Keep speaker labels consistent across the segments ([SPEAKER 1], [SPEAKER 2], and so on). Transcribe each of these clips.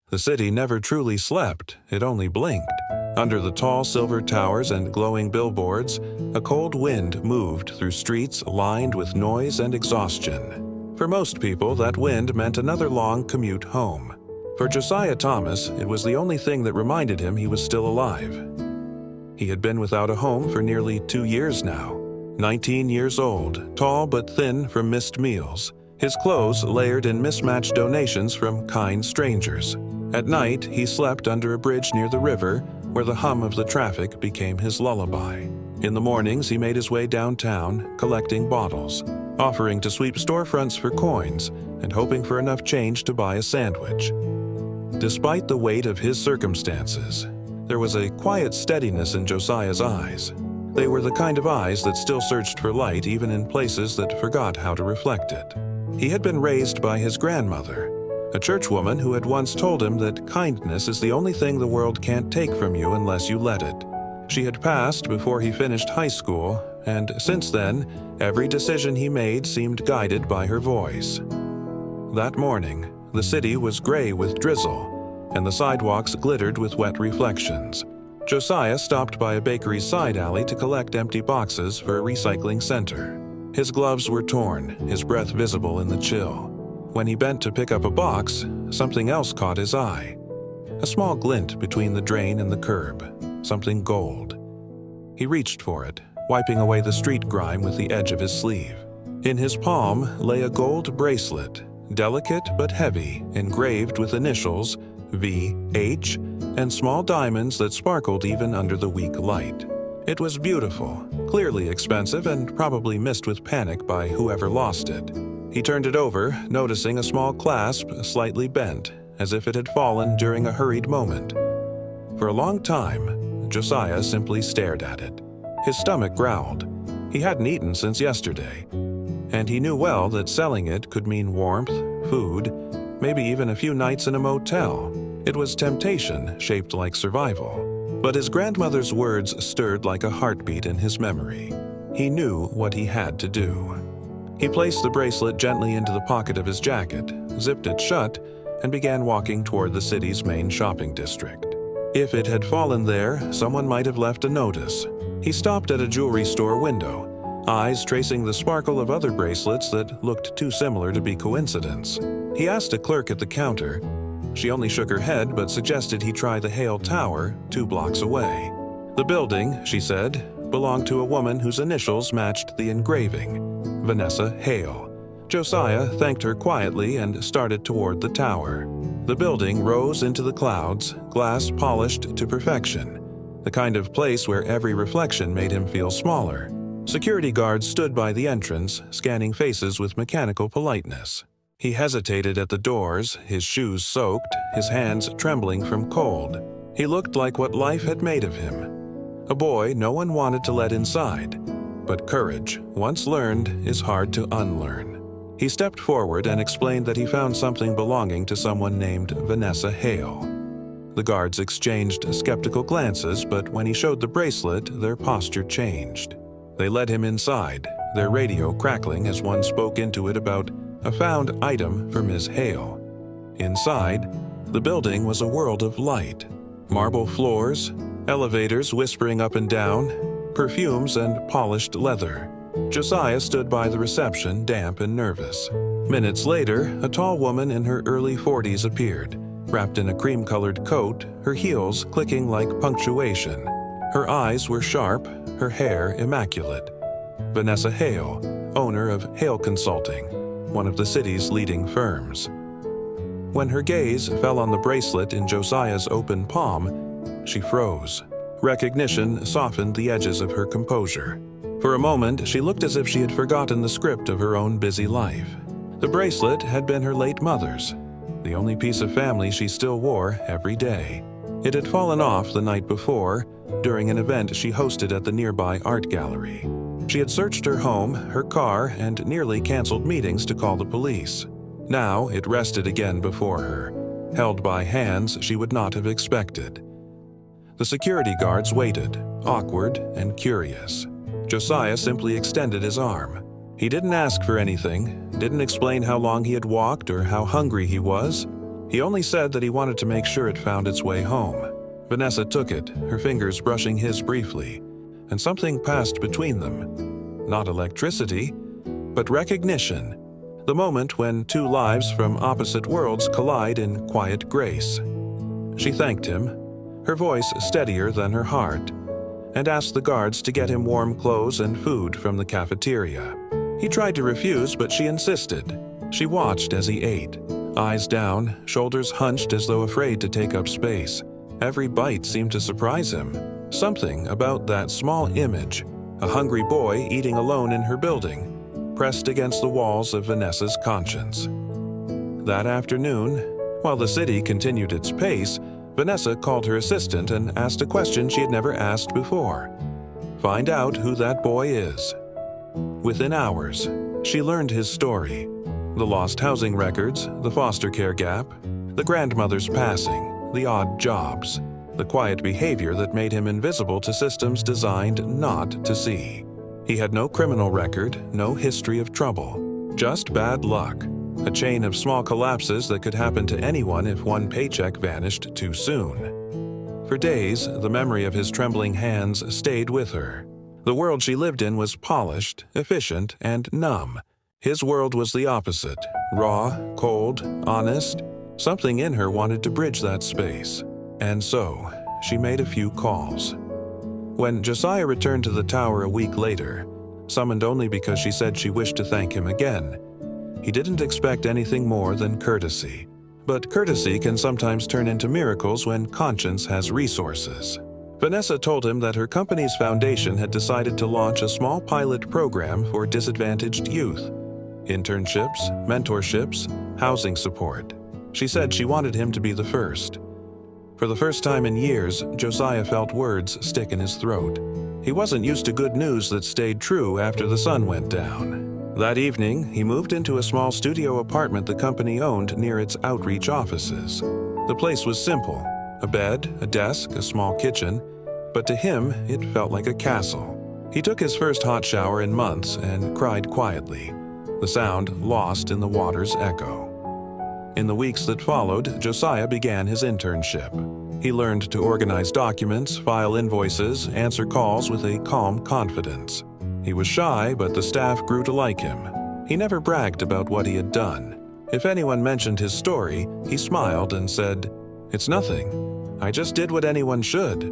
[SPEAKER 1] The city never truly slept, it only blinked. Under the tall silver towers and glowing billboards, a cold wind moved through streets lined with noise and exhaustion. For most people, that wind meant another long commute home. For Josiah Thomas, it was the only thing that reminded him he was still alive. He had been without a home for nearly 2 years now. 19 years old, tall but thin from missed meals, his clothes layered in mismatched donations from kind strangers. At night, he slept under a bridge near the river, where the hum of the traffic became his lullaby. In the mornings, he made his way downtown, collecting bottles, offering to sweep storefronts for coins, and hoping for enough change to buy a sandwich. Despite the weight of his circumstances, there was a quiet steadiness in Josiah's eyes. They were the kind of eyes that still searched for light even in places that forgot how to reflect it. He had been raised by his grandmother, a churchwoman who had once told him that kindness is the only thing the world can't take from you unless you let it. She had passed before he finished high school, and since then, every decision he made seemed guided by her voice. That morning, the city was gray with drizzle, and the sidewalks glittered with wet reflections. Josiah stopped by a bakery's side alley to collect empty boxes for a recycling center. His gloves were torn, his breath visible in the chill. When he bent to pick up a box, something else caught his eye. A small glint between the drain and the curb, something gold. He reached for it, wiping away the street grime with the edge of his sleeve. In his palm lay a gold bracelet, delicate but heavy, engraved with initials V, H, and small diamonds that sparkled even under the weak light. It was beautiful, clearly expensive, and probably missed with panic by whoever lost it. He turned it over, noticing a small clasp slightly bent, as if it had fallen during a hurried moment. For a long time, Josiah simply stared at it. His stomach growled. He hadn't eaten since yesterday, and he knew well that selling it could mean warmth, food, maybe even a few nights in a motel. It was temptation shaped like survival. But his grandmother's words stirred like a heartbeat in his memory. He knew what he had to do. He placed the bracelet gently into the pocket of his jacket, zipped it shut, and began walking toward the city's main shopping district. If it had fallen there, someone might have left a notice. He stopped at a jewelry store window, eyes tracing the sparkle of other bracelets that looked too similar to be coincidence. He asked a clerk at the counter. She only shook her head but suggested he try the Hale Tower 2 blocks away. The building, she said, belonged to a woman whose initials matched the engraving, Vanessa Hale. Josiah thanked her quietly and started toward the tower. The building rose into the clouds, glass polished to perfection, the kind of place where every reflection made him feel smaller. Security guards stood by the entrance, scanning faces with mechanical politeness. He hesitated at the doors, his shoes soaked, his hands trembling from cold. He looked like what life had made of him. A boy no one wanted to let inside. But courage, once learned, is hard to unlearn. He stepped forward and explained that he found something belonging to someone named Vanessa Hale. The guards exchanged skeptical glances, but when he showed the bracelet, their posture changed. They led him inside, their radio crackling as one spoke into it about a found item for Ms. Hale. Inside, the building was a world of light. Marble floors, elevators whispering up and down, perfumes and polished leather. Josiah stood by the reception, damp and nervous. Minutes later, a tall woman in her early 40s appeared, wrapped in a cream-colored coat, her heels clicking like punctuation. Her eyes were sharp, her hair immaculate. Vanessa Hale, owner of Hale Consulting, one of the city's leading firms. When her gaze fell on the bracelet in Josiah's open palm, she froze. Recognition softened the edges of her composure. For a moment, she looked as if she had forgotten the script of her own busy life. The bracelet had been her late mother's, the only piece of family she still wore every day. It had fallen off the night before, during an event she hosted at the nearby art gallery. She had searched her home, her car, and nearly canceled meetings to call the police. Now it rested again before her, held by hands she would not have expected. The security guards waited, awkward and curious. Josiah simply extended his arm. He didn't ask for anything, didn't explain how long he had walked or how hungry he was. He only said that he wanted to make sure it found its way home. Vanessa took it, her fingers brushing his briefly, and something passed between them. Not electricity, but recognition. The moment when two lives from opposite worlds collide in quiet grace. She thanked him, her voice steadier than her heart, and asked the guards to get him warm clothes and food from the cafeteria. He tried to refuse, but she insisted. She watched as he ate, eyes down, shoulders hunched as though afraid to take up space. Every bite seemed to surprise him. Something about that small image, a hungry boy eating alone in her building, pressed against the walls of Vanessa's conscience. That afternoon, while the city continued its pace, Vanessa called her assistant and asked a question she had never asked before. Find out who that boy is. Within hours, she learned his story. The lost housing records, the foster care gap, the grandmother's passing, the odd jobs, the quiet behavior that made him invisible to systems designed not to see. He had no criminal record, no history of trouble, just bad luck, a chain of small collapses that could happen to anyone if one paycheck vanished too soon. For days, the memory of his trembling hands stayed with her. The world she lived in was polished, efficient, and numb. His world was the opposite, raw, cold, honest. Something in her wanted to bridge that space. And so, she made a few calls. When Josiah returned to the tower a week later, summoned only because she said she wished to thank him again, he didn't expect anything more than courtesy. But courtesy can sometimes turn into miracles when conscience has resources. Vanessa told him that her company's foundation had decided to launch a small pilot program for disadvantaged youth. Internships, mentorships, housing support. She said she wanted him to be the first. For the first time in years, Josiah felt words stick in his throat. He wasn't used to good news that stayed true after the sun went down. That evening, he moved into a small studio apartment the company owned near its outreach offices. The place was simple: a bed, a desk, a small kitchen, but to him, it felt like a castle. He took his first hot shower in months and cried quietly, the sound lost in the water's echo. In the weeks that followed, Josiah began his internship. He learned to organize documents, file invoices, answer calls with a calm confidence. He was shy, but the staff grew to like him. He never bragged about what he had done. If anyone mentioned his story, he smiled and said, "It's nothing. I just did what anyone should."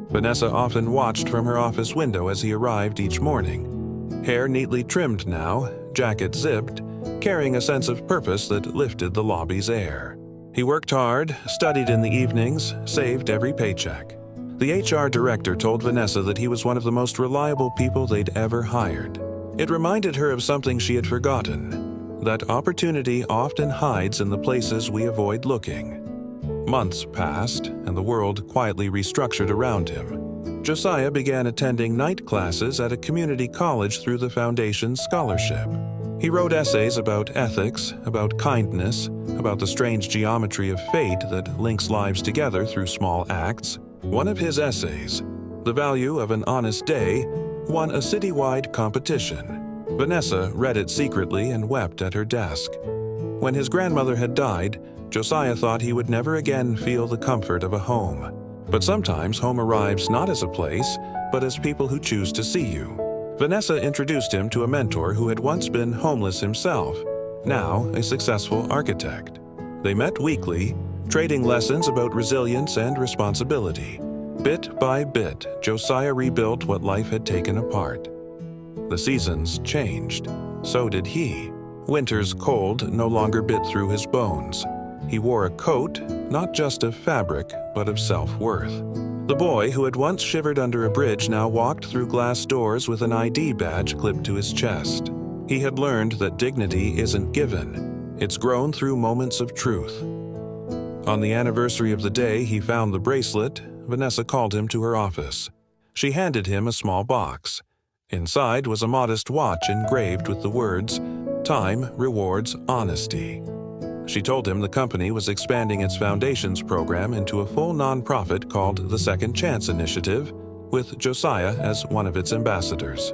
[SPEAKER 1] Vanessa often watched from her office window as he arrived each morning. Hair neatly trimmed now, jacket zipped, carrying a sense of purpose that lifted the lobby's air. He worked hard, studied in the evenings, saved every paycheck. The HR director told Vanessa that he was one of the most reliable people they'd ever hired. It reminded her of something she had forgotten, that opportunity often hides in the places we avoid looking. Months passed, and the world quietly restructured around him. Josiah began attending night classes at a community college through the foundation's scholarship. He wrote essays about ethics, about kindness, about the strange geometry of fate that links lives together through small acts. One of his essays, "The Value of an Honest Day," won a citywide competition. Vanessa read it secretly and wept at her desk. When his grandmother had died, Josiah thought he would never again feel the comfort of a home. But sometimes home arrives not as a place, but as people who choose to see you. Vanessa introduced him to a mentor who had once been homeless himself, now a successful architect. They met weekly, trading lessons about resilience and responsibility. Bit by bit, Josiah rebuilt what life had taken apart. The seasons changed. So did he. Winter's cold no longer bit through his bones. He wore a coat, not just of fabric, but of self-worth. The boy who had once shivered under a bridge now walked through glass doors with an ID badge clipped to his chest. He had learned that dignity isn't given. It's grown through moments of truth. On the anniversary of the day he found the bracelet, Vanessa called him to her office. She handed him a small box. Inside was a modest watch engraved with the words, "Time rewards honesty." She told him the company was expanding its foundations program into a full nonprofit called the Second Chance Initiative, with Josiah as one of its ambassadors.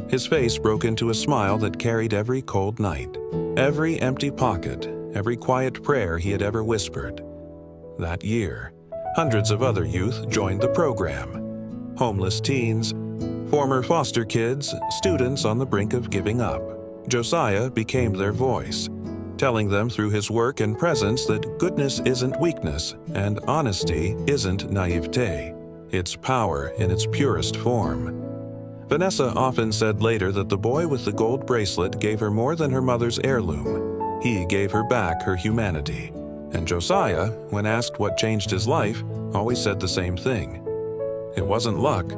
[SPEAKER 1] His face broke into a smile that carried every cold night, every empty pocket, every quiet prayer he had ever whispered. That year, hundreds of other youth joined the program. Homeless teens, former foster kids, students on the brink of giving up. Josiah became their voice, telling them through his work and presence that goodness isn't weakness and honesty isn't naivete. It's power in its purest form. Vanessa often said later that the boy with the gold bracelet gave her more than her mother's heirloom. He gave her back her humanity. And Josiah, when asked what changed his life, always said the same thing. It wasn't luck.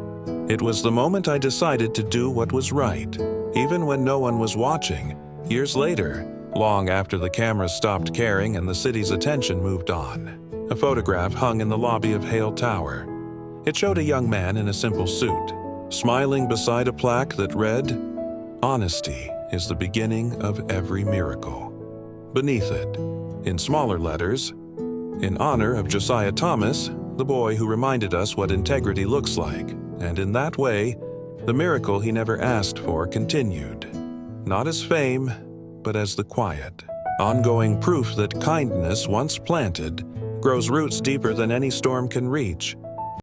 [SPEAKER 1] It was the moment I decided to do what was right, even when no one was watching. Years later, long after the cameras stopped caring and the city's attention moved on, a photograph hung in the lobby of Hale Tower. It showed a young man in a simple suit, smiling beside a plaque that read, "Honesty is the beginning of every miracle." Beneath it, in smaller letters, "In honor of Josiah Thomas, the boy who reminded us what integrity looks like, and in that way, the miracle he never asked for continued. Not as fame, but as the quiet, ongoing proof that kindness once planted grows roots deeper than any storm can reach,